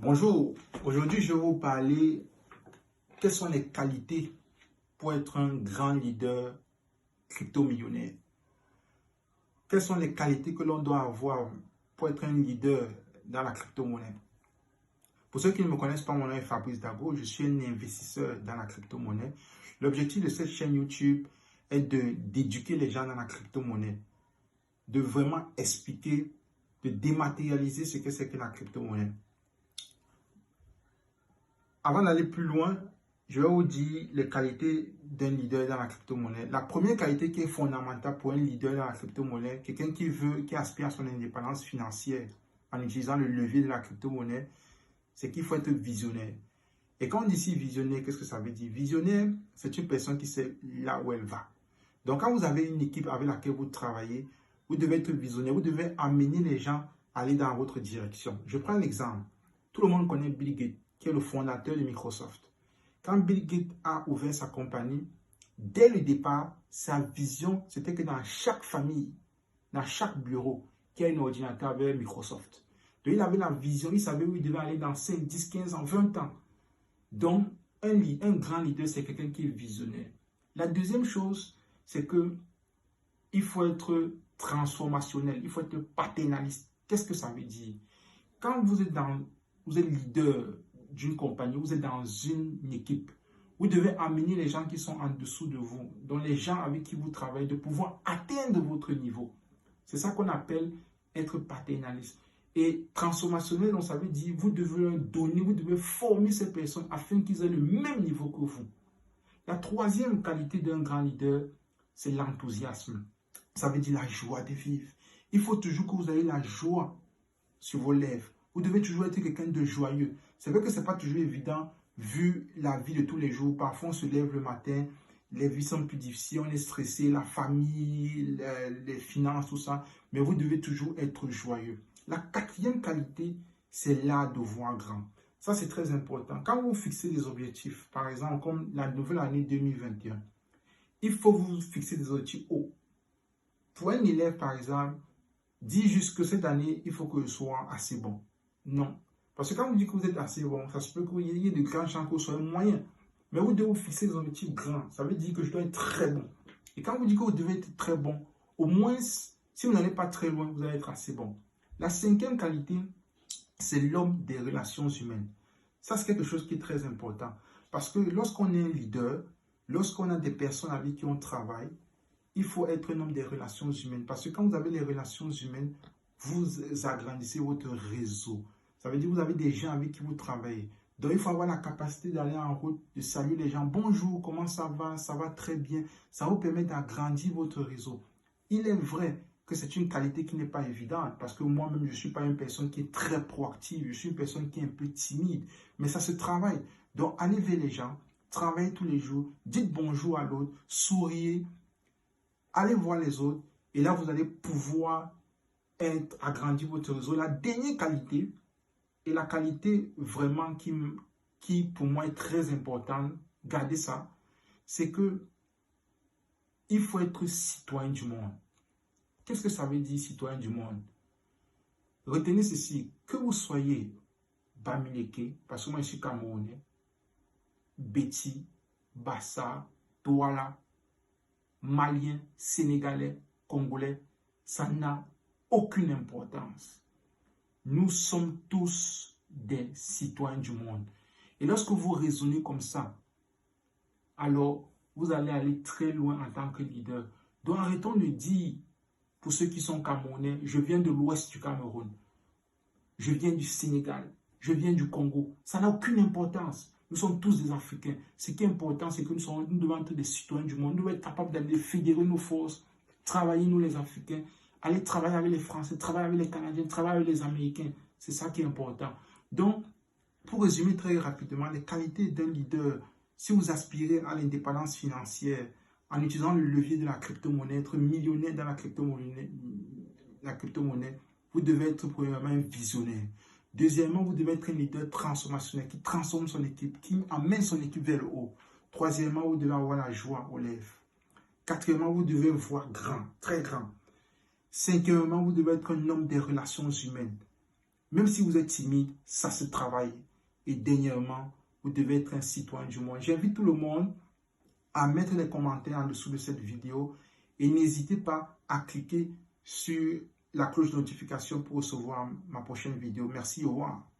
Bonjour, aujourd'hui je vais vous parler quelles sont les qualités pour être un grand leader crypto-millionnaire. Quelles sont les qualités que l'on doit avoir pour être un leader dans la crypto-monnaie. Pour ceux qui ne me connaissent pas, mon nom est Fabrice Dabo, je suis un investisseur dans la crypto-monnaie. L'objectif de cette chaîne YouTube est d'éduquer les gens dans la crypto-monnaie, de vraiment expliquer, de dématérialiser ce que c'est que la crypto-monnaie. Avant d'aller plus loin, je vais vous dire les qualités d'un leader dans la crypto-monnaie. La première qualité qui est fondamentale pour un leader dans la crypto-monnaie, quelqu'un qui aspire à son indépendance financière en utilisant le levier de la crypto-monnaie, c'est qu'il faut être visionnaire. Et quand on dit ici visionnaire, qu'est-ce que ça veut dire? Visionnaire, c'est une personne qui sait là où elle va. Donc quand vous avez une équipe avec laquelle vous travaillez, vous devez être visionnaire, vous devez amener les gens à aller dans votre direction. Je prends l'exemple. Tout le monde connaît Bill Gates, qui est le fondateur de Microsoft. Quand Bill Gates a ouvert sa compagnie, dès le départ, sa vision, c'était que dans chaque famille, dans chaque bureau, qu'il y ait un ordinateur avec Microsoft. Donc, il avait la vision, il savait où il devait aller dans 5, 10, 15 ans, 20 ans. Donc, un grand leader, c'est quelqu'un qui est visionnaire. La deuxième chose, c'est que il faut être transformationnel, il faut être paternaliste. Qu'est-ce que ça veut dire? Quand vous êtes leader d'une compagnie, vous êtes dans une équipe, vous devez amener les gens qui sont en dessous de vous, donc les gens avec qui vous travaillez, de pouvoir atteindre votre niveau. C'est ça qu'on appelle être paternaliste. Et transformationnel, donc ça veut dire vous devez leur donner, vous devez former ces personnes afin qu'ils aient le même niveau que vous. La troisième qualité d'un grand leader, c'est l'enthousiasme. Ça veut dire la joie de vivre. Il faut toujours que vous ayez la joie sur vos lèvres. Vous devez toujours être quelqu'un de joyeux. C'est vrai que ce n'est pas toujours évident vu la vie de tous les jours. Parfois, on se lève le matin, les vies sont plus difficiles, on est stressé, la famille, les finances, tout ça. Mais vous devez toujours être joyeux. La quatrième qualité, c'est l'art de voir grand. Ça, c'est très important. Quand vous fixez des objectifs, par exemple, comme la nouvelle année 2021, il faut vous fixer des objectifs hauts. Pour un élève, par exemple, dit juste que cette année, il faut que je sois assez bon. Non. Parce que quand vous dites que vous êtes assez bon, ça se peut qu'il y ait de grandes chances que vous soyez moyen. Mais vous devez vous fixer des objectifs grands. Ça veut dire que je dois être très bon. Et quand vous dites que vous devez être très bon, au moins, si vous n'allez pas très loin, vous allez être assez bon. La cinquième qualité, c'est l'homme des relations humaines. Ça, c'est quelque chose qui est très important. Parce que lorsqu'on est un leader, lorsqu'on a des personnes avec qui on travaille, il faut être un homme des relations humaines. Parce que quand vous avez les relations humaines, vous agrandissez votre réseau. Ça veut dire que vous avez des gens avec qui vous travaillez. Donc, il faut avoir la capacité d'aller en route, de saluer les gens. Bonjour, comment ça va? Ça va très bien. Ça vous permet d'agrandir votre réseau. Il est vrai que c'est une qualité qui n'est pas évidente parce que moi-même, je ne suis pas une personne qui est très proactive. Je suis une personne qui est un peu timide. Mais ça se travaille. Donc, allez vers les gens, travaillez tous les jours, dites bonjour à l'autre, souriez. Allez voir les autres et là, vous allez pouvoir agrandir votre réseau. La dernière qualité, et la qualité vraiment qui pour moi est très importante, gardez ça, c'est que il faut être citoyen du monde. Qu'est-ce que ça veut dire, citoyen du monde? Retenez ceci, que vous soyez Bamileke, parce que moi je suis Camerounais, Béti, Bassa, Douala, Malien, Sénégalais, Congolais, ça n'a aucune importance. Nous sommes tous des citoyens du monde. Et lorsque vous raisonnez comme ça, alors vous allez aller très loin en tant que leader. Donc arrêtons de dire, pour ceux qui sont Camerounais, je viens de l'ouest du Cameroun, je viens du Sénégal, je viens du Congo. Ça n'a aucune importance. Nous sommes tous des Africains. Ce qui est important, c'est que nous devons être des citoyens du monde. Nous devons être capables d'aller fédérer nos forces, travailler, nous les Africains, aller travailler avec les Français, travailler avec les Canadiens, travailler avec les Américains. C'est ça qui est important. Donc, pour résumer très rapidement, les qualités d'un leader, si vous aspirez à l'indépendance financière en utilisant le levier de la crypto-monnaie, être millionnaire dans la crypto-monnaie, vous devez être premièrement un visionnaire. Deuxièmement, vous devez être un leader transformationnel qui transforme son équipe, qui amène son équipe vers le haut. Troisièmement, vous devez avoir la joie aux lèvres. Quatrièmement, vous devez voir grand, très grand. Cinquièmement, vous devez être un homme des relations humaines. Même si vous êtes timide, ça se travaille. Et dernièrement, vous devez être un citoyen du monde. J'invite tout le monde à mettre les commentaires en dessous de cette vidéo et n'hésitez pas à cliquer sur la cloche de notification pour recevoir ma prochaine vidéo. Merci, au revoir.